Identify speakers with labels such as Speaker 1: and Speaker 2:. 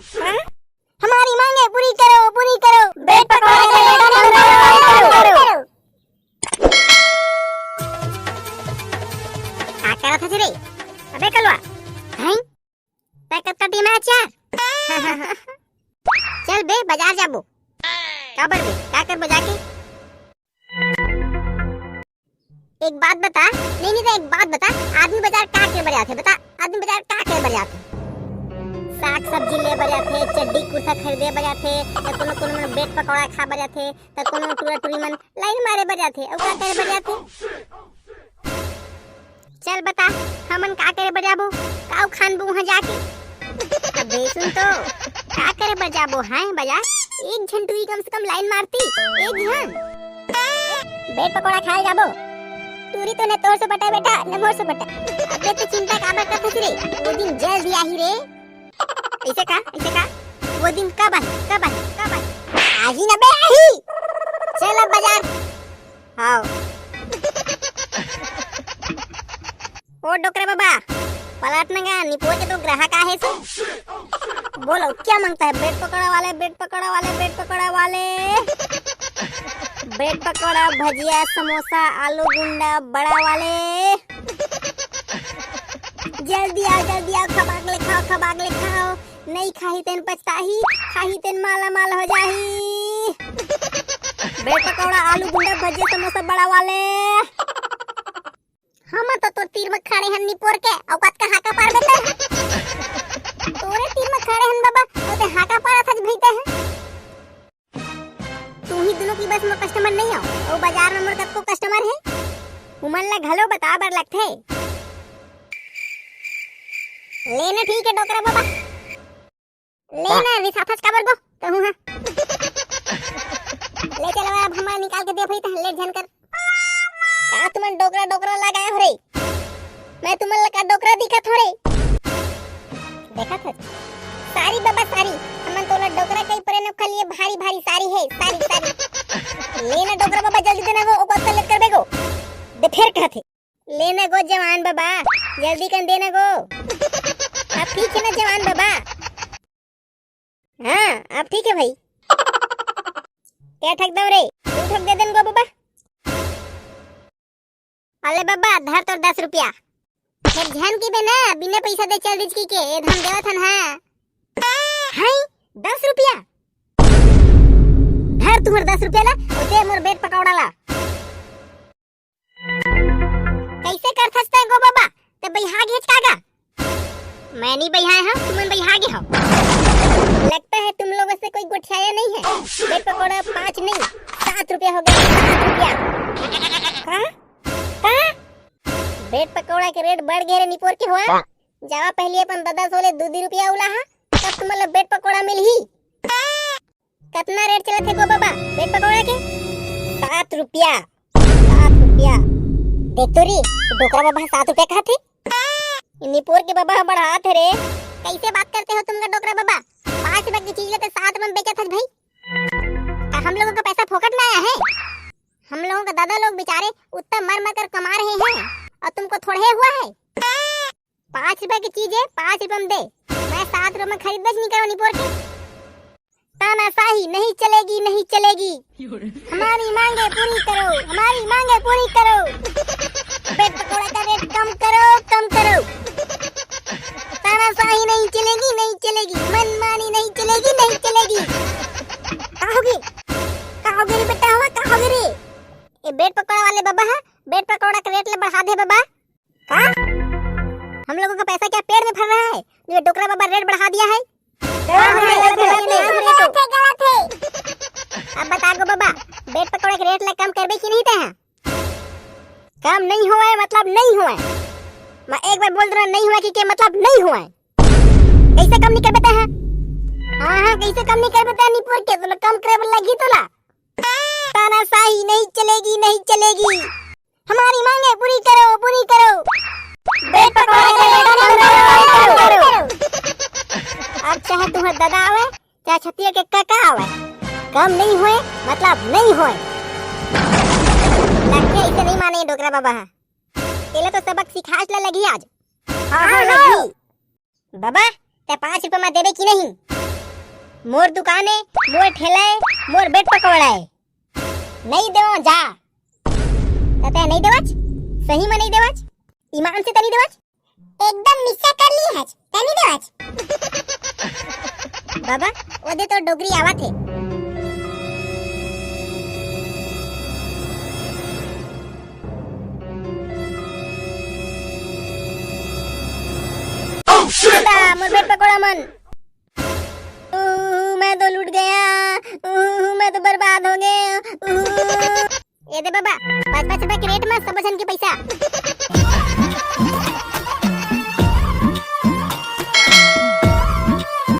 Speaker 1: हाँ? हमारी मांगे पूरी करो, पूरी करो। ब्रेड पकौड़ा का रेट कम करो। क्या कर रहा था तेरे? अबे कलवा, हैं? पैकेट का टीम है चार। चल बे बाजार जाबो। क्या बर बे? क्या कर बजा के? एक बात बता, नहीं तो एक बात बता, आदमी बाजार क्या कर बजा थे? बता, आदमी बाजार क्या कर बजा थे? साग सब्जी ले बजा थे, चड्डी कुर्ता खरीदे बजा थे, त कोनो मन ब्रेड पकौड़ा खा बजा थे, त कोनो टूरा टूरी मन लाइन मारे बजा थे, और क्या करे बजा थे? चल बता, हमन का करे बजाबो? काऊ खानबो वहां जाके? अबे सुन तो, क्या करे बजाबो? हैं बाजार एक झंटुई कम से कम लाइन मारती, एक जन ब्रेड पकौड़ा खाए जाबो। टूरी तो ने तोर से बटा बेटा, ने मोर से बटा। अबे तो चिंता काबर करत हस रे? वो दिन जल्दी आही रे। ऐसे का? वो दिन कब आई? आही ना बे आही। चल अब बाजार। आओ। ओ डोकरा बाबा, पलटना गा, निपोर के तो ग्राहक आहे सो। बोलो क्या मांगता है? ब्रेड पकौड़ा वाले, ब्रेड पकौड़ा वाले, ब्रेड पकौड़ा वाले। ब्रेड पकौड़ा, भजिया, समोसा, आलू गुंडा बड़ा वाले। जल्दी आओ, खबागले खाओ। नहीं खाही तेन पछताही, खाही तेन माला माल हो जाही। ब्रेड पकौड़ा, आलू गुंडा, भजिया, समोसा बड़ा वाले। हम तो तीर में खड़े हन निपोर के, औकात का हाका पार देते। तोरे तीर में खड़े हन बाबा, ओते हाका पार था भईते हैं। तू ही दोनों की बस में कस्टमर नहीं हो, और बाजार में मोर कतको कस्टमर है। उमन ला घलो बता बर लगथे। लेना ठीक है डोकरा बाबा, लेना रिसाफस काबर गो कहूं हां। ले चलो अब हमारा निकाल के दे भई त लेट झन कर। क्या तुमन डोकरा लगाए हो रे? मैं तुमन लगा डोकरा दिखत हो रे? देखा था सारी बाबा सारी, हमन तोला डोकरा कई परे न खलिए भारी सारी है, सारी। लेना डोकरा बाबा जल्दी देना गो, ओ बत्ता लेट करबे गो। दे फेर कहथे। लेना गो जवान बाबा, जल्दी कर देना गो। अब ठीक है ना जवान बाबा? हाँ अब ठीक है भाई। क्या ठग दो रे? तू ठग दे देन गो बाबा। अले बाबा धर तो 10 रुपया। फिर झन की बे ना बिना पैसा दे चल रिचकी के ए धम देवत हन। हां 10 रुपया धर तुम्हार 10 रुपया ला, ओते मोर ब्रेड पकौड़ा ला। कैसे कर थसते गो बाबा? ते बैहा घेच कागा? मैं नहीं बैहाए हां, तुमन बैहा गे हो। लगता है तुम लोगों से कोई गुठियाया नहीं है। ब्रेड पकौड़ा 5 नहीं 7 रुपया हो गया, 7 रुपया। हां ब्रेड पकौड़ा के रेट बढ़ गए रे निपोर के हुआ। जावा पहले अपन दादा सोले 2 रुपया उला हा, तब तुमला ब्रेड पकौड़ा मिलही। कितना रेट चलत है गो बाबा ब्रेड पकौड़ा के? 7 रुपया। 7 रुपया देख तो रे, डोकरा बाबा 7 रुपया कहते। निपोर के बाबा बढ़ाते रे। कैसे बात करते हो तुम का डोकरा बाबा? 5 रुपए की चीज लेते 7 में बेचत है भाई। क्या हम लोगों का पैसा फोकट में आया है? हम लोगों का दादा लोग बेचारे उतना मर कर कमा रहे हैं, और तुमको थोड़े हुआ है। 5 रुपए की चीज है, 5 रुपए में दे। मैं 7 रुपए में खरीद नहीं करो निपोर के। तानाशाही नहीं चलेगी, नहीं चलेगी। हमारी मांगे पूरी करो, हमारी मांगे पूरी करो। ब्रेड पकौड़ा का रेट कम करो। तानाशाही नहीं चलेगी, नहीं चलेगी। मनमानी नहीं चलेगी, नहीं चलेगी। कहोगे रे बेटा, हुआ कहोगे रे? ये ब्रेड पकौड़ा वाले बाबा है, ब्रेड पकौड़ा का रेट ले बढ़ा दे बाबा। का? हम लोगों का पैसा क्या पेड़ में फल रहा है जो डोकरा बाबा रेट बढ़ा दिया है? गलत है। अब बता गो बाबा, ब्रेड पकौड़ा के रेट ला कम करबे की नहीं ते? कम नहीं हुआ है मतलब नहीं हुआ है। मैं एक बार बोल रहा नहीं हुआ कि मतलब नहीं हुआ है। कैसे कम नहीं कर बेटा है? हाँ कैसे कम नहीं कर बेटा निपुर के? तो कम करे लगी तो ला। तानाशाही नहीं चलेगी, नहीं चलेगी। हमारी मांगे पूरी करो, पूरी करो। ब्रेड पकौड़ा का रेट करो। अब चाहे तुम्हारे दादा आवे, चाहे छतिया के काका आवे, कम नहीं हुए मतलब नहीं हुए। लगते इसे नहीं माने डोकरा बाबा है। तेले तो सबक सिखाच लगी आज। हाँ लगी। बाबा ते 5 रुपए में देबे की नहीं? मोर दुकान है, मोर ठेला है, मोर बेट पकौड़ा है। नहीं देवो जा। तते नहीं देवच? सही में नहीं देवच? ईमान से तनी देवच? एकदम मिस्सा कर ली हज। तनी देवच? बाबा, ओदे तो डोगरी आवत है। मोर बेट पकौड़ा मन। मैं तो लूट गया। मैं तो बर्बाद हो गया। ये दे बाबा, 5-5 रुपए के रेट में सब के पैसा।